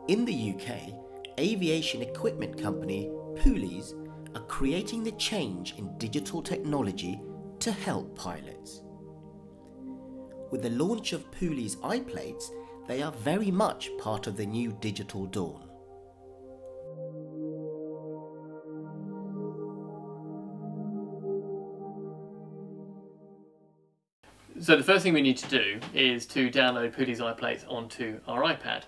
In the UK, aviation equipment company Pooleys are creating the change in digital technology to help pilots. With the launch of Pooleys iPlates, they are very much part of the new digital dawn. So the first thing we need to do is to download Pooleys iPlates onto our iPad.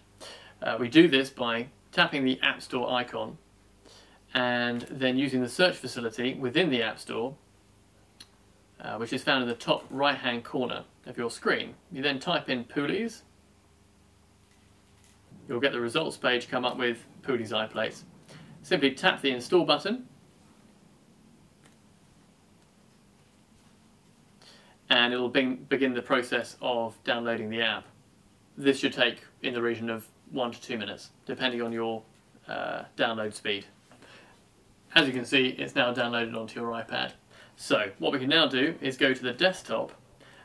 We do this by tapping the App Store icon and then using the search facility within the App Store, which is found in the top right hand corner of your screen. You then type in Pooleys. You'll get the results page come up with Pooleys iPlates. Simply tap the install button and it will begin the process of downloading the app. This should take in the region of 1 to 2 minutes, depending on your download speed. As you can see, it's now downloaded onto your iPad. So what we can now do is go to the desktop,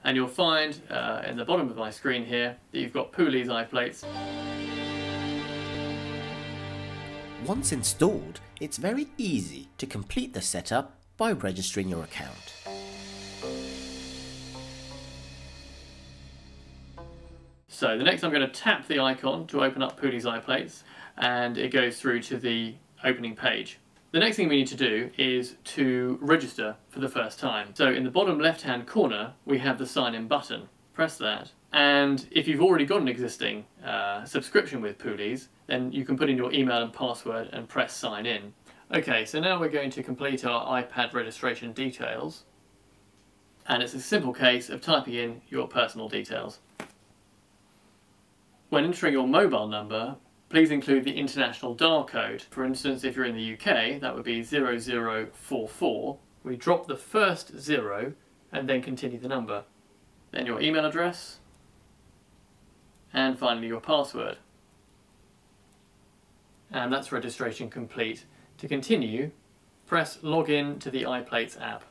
and you'll find in the bottom of my screen here that you've got Pooleys iPlates. Once installed, it's very easy to complete the setup by registering your account. So the next I'm going to tap the icon to open up Pooleys iPlates, and it goes through to the opening page. The next thing we need to do is to register for the first time. So in the bottom left hand corner we have the sign in button. Press that, and if you've already got an existing subscription with Pooleys, then you can put in your email and password and press sign in. Okay, so now we're going to complete our iPad registration details, and it's a simple case of typing in your personal details. When entering your mobile number, please include the international dial code. For instance, if you're in the UK, that would be 0044. We drop the first 0 and then continue the number. Then your email address, and finally your password. And that's registration complete. To continue, press login to the iPlates app.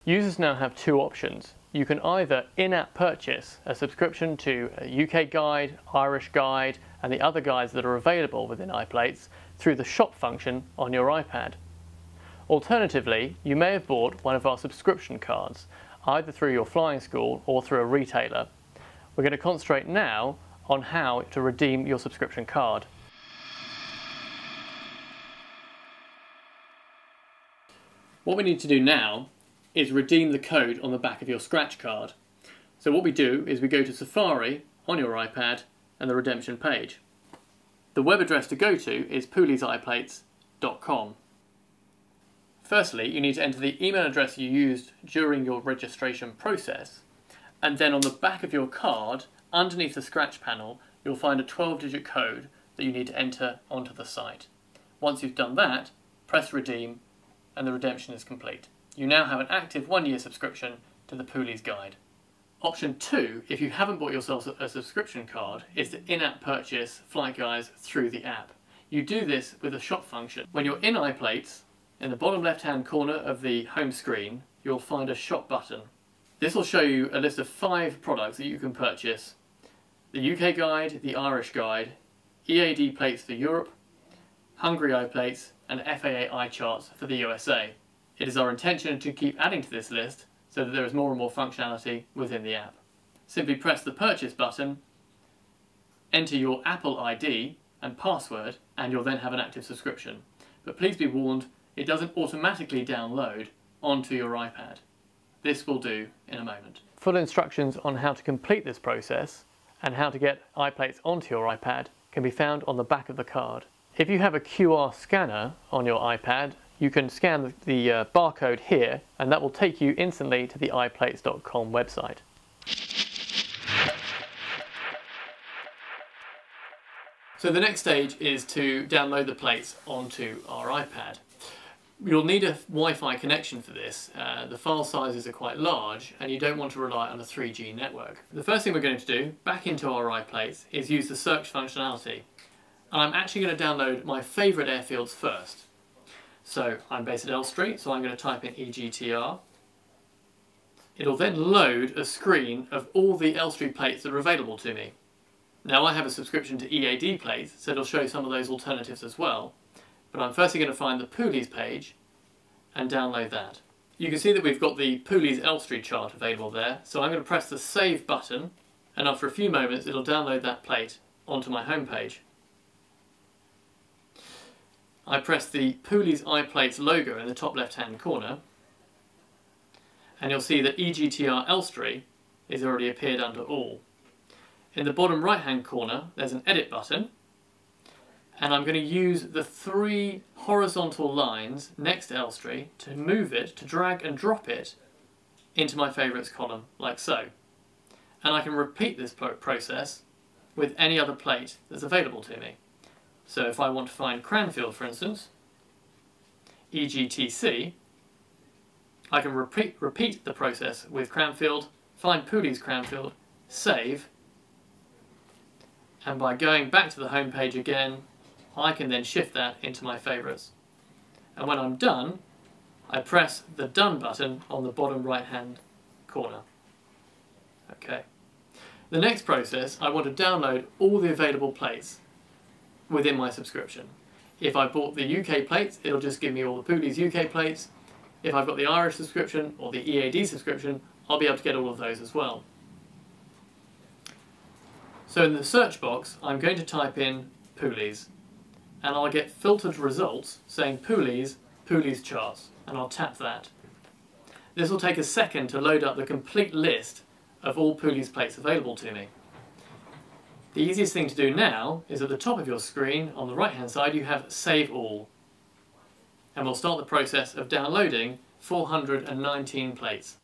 Users now have two options. You can either in-app purchase a subscription to a UK Guide, Irish Guide and the other guides that are available within iPlates through the shop function on your iPad. Alternatively, you may have bought one of our subscription cards, either through your flying school or through a retailer. We're going to concentrate now on how to redeem your subscription card. What we need to do now is redeem the code on the back of your scratch card. So what we do is we go to Safari on your iPad and the redemption page. The web address to go to is pooleysIPlates.com. Firstly, you need to enter the email address you used during your registration process, and then on the back of your card, underneath the scratch panel, you'll find a 12-digit code that you need to enter onto the site. Once you've done that, press redeem and the redemption is complete. You now have an active 1-year subscription to the Pooleys guide. Option 2, if you haven't bought yourself a subscription card, is to in-app purchase flight guides through the app. You do this with a shop function. When you're in iPlates, in the bottom left hand corner of the home screen, you'll find a shop button. This will show you a list of 5 products that you can purchase: the UK Guide, the Irish Guide, EAD plates for Europe, Hungary iPlates and FAA iCharts for the USA. It is our intention to keep adding to this list so that there is more and more functionality within the app. Simply press the purchase button, enter your Apple ID and password, and you'll then have an active subscription. But please be warned, it doesn't automatically download onto your iPad. This will do in a moment. Full instructions on how to complete this process and how to get iPlates onto your iPad can be found on the back of the card. If you have a QR scanner on your iPad, you can scan the barcode here, and that will take you instantly to the iPlates.com website. So the next stage is to download the plates onto our iPad. You'll need a Wi-Fi connection for this. The file sizes are quite large and you don't want to rely on a 3G network. The first thing we're going to do, back into our iPlates, is use the search functionality. And I'm actually going to download my favourite airfields first. So I'm based at Elstree, so I'm going to type in EGTR. It'll then load a screen of all the Elstree plates that are available to me. Now I have a subscription to EAD plates, so it'll show some of those alternatives as well. But I'm firstly going to find the Pooleys page and download that. You can see that we've got the Pooleys Elstree chart available there, so I'm going to press the Save button, and after a few moments it'll download that plate onto my home page. I press the Pooleys iPlates logo in the top left hand corner, and you'll see that EGTR Elstree is already appeared under All. In the bottom right hand corner there's an Edit button, and I'm going to use the 3 horizontal lines next to Elstree to move it, to drag and drop it into my favourites column, like so. And I can repeat this process with any other plate that's available to me. So if I want to find Cranfield, for instance, EGTC, I can repeat the process with Cranfield, find Pooleys Cranfield, save, and by going back to the home page again, I can then shift that into my favourites. And when I'm done, I press the Done button on the bottom right hand corner. Okay. The next process, I want to download all the available plates within my subscription. If I bought the UK plates, it'll just give me all the Pooleys UK plates. If I've got the Irish subscription or the EAD subscription, I'll be able to get all of those as well. So in the search box, I'm going to type in Pooleys, and I'll get filtered results saying Pooleys, Pooleys charts, and I'll tap that. This will take a second to load up the complete list of all Pooleys plates available to me. The easiest thing to do now is at the top of your screen, on the right hand side, you have Save All. And we'll start the process of downloading 419 plates.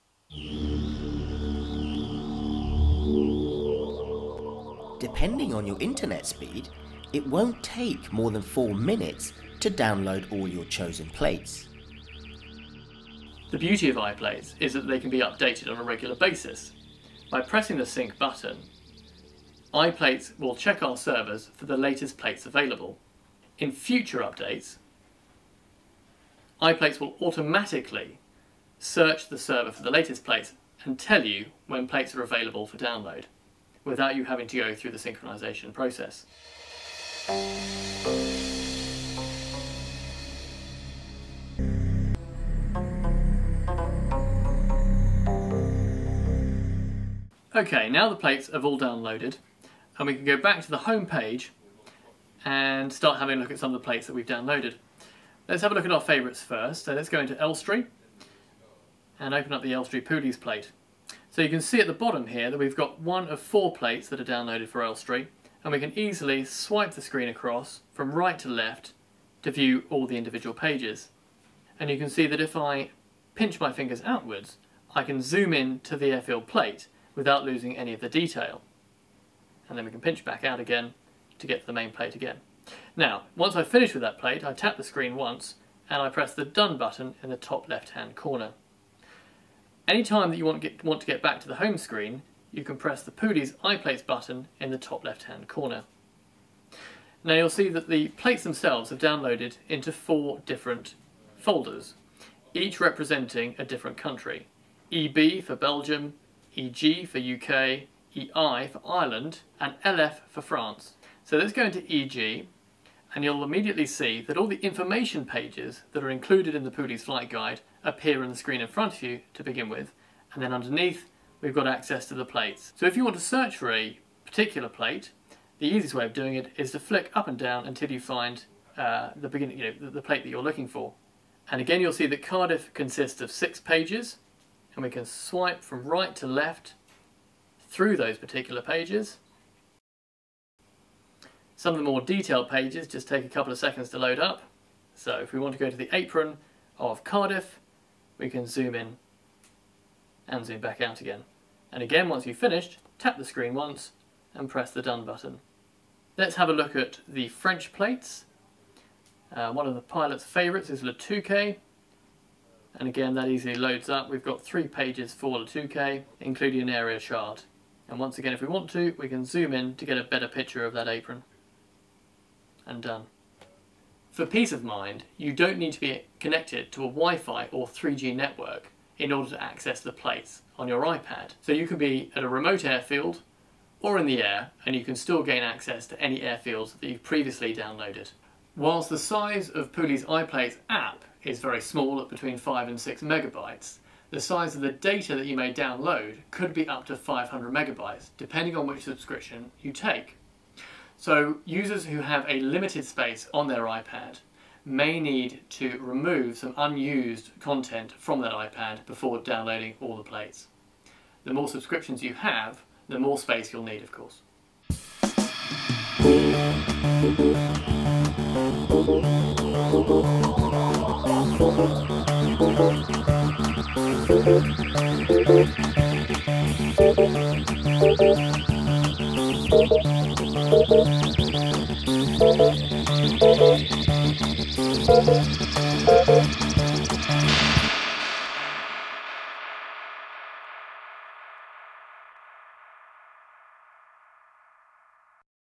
Depending on your internet speed, it won't take more than 4 minutes to download all your chosen plates. The beauty of iPlates is that they can be updated on a regular basis. By pressing the Sync button, iPlates will check our servers for the latest plates available. In future updates, iPlates will automatically search the server for the latest plates and tell you when plates are available for download, without you having to go through the synchronization process. Okay, now the plates have all downloaded, and we can go back to the home page and start having a look at some of the plates that we've downloaded. Let's have a look at our favourites first. So let's go into Elstree and open up the Elstree Pooleys plate. So you can see at the bottom here that we've got one of 4 plates that are downloaded for Elstree, and we can easily swipe the screen across from right to left to view all the individual pages. And you can see that if I pinch my fingers outwards, I can zoom in to the AIRFIELD plate without losing any of the detail. And then we can pinch back out again to get to the main plate again. Now, once I've finished with that plate, I tap the screen once and I press the Done button in the top left hand corner. Anytime that you want to get back to the home screen, you can press the Pooleys iPlates button in the top left hand corner. Now you'll see that the plates themselves have downloaded into 4 different folders, each representing a different country. EB for Belgium, EG for UK, EI for Ireland, and LF for France. So let's go into EG, and you'll immediately see that all the information pages that are included in the Pooleys flight guide appear on the screen in front of you to begin with, and then underneath we've got access to the plates. So if you want to search for a particular plate, the easiest way of doing it is to flick up and down until you find the plate that you're looking for. And again, you'll see that Cardiff consists of 6 pages, and we can swipe from right to left through those particular pages. Some of the more detailed pages just take a couple of seconds to load up. So if we want to go to the apron of Cardiff, we can zoom in and zoom back out again. And again, once you've finished, tap the screen once and press the Done button. Let's have a look at the French plates. One of the pilot's favourites is Le Touquet, and again that easily loads up. We've got 3 pages for Le Touquet, including an area chart. And once again, if we want to, we can zoom in to get a better picture of that apron. And done. For peace of mind, you don't need to be connected to a Wi-Fi or 3G network in order to access the plates on your iPad. So you can be at a remote airfield or in the air, and you can still gain access to any airfields that you've previously downloaded. Whilst the size of Pooleys iPlates app is very small at between 5 and 6 megabytes, the size of the data that you may download could be up to 500 megabytes, depending on which subscription you take. So users who have a limited space on their iPad may need to remove some unused content from that iPad before downloading all the plates. The more subscriptions you have, the more space you'll need, of course.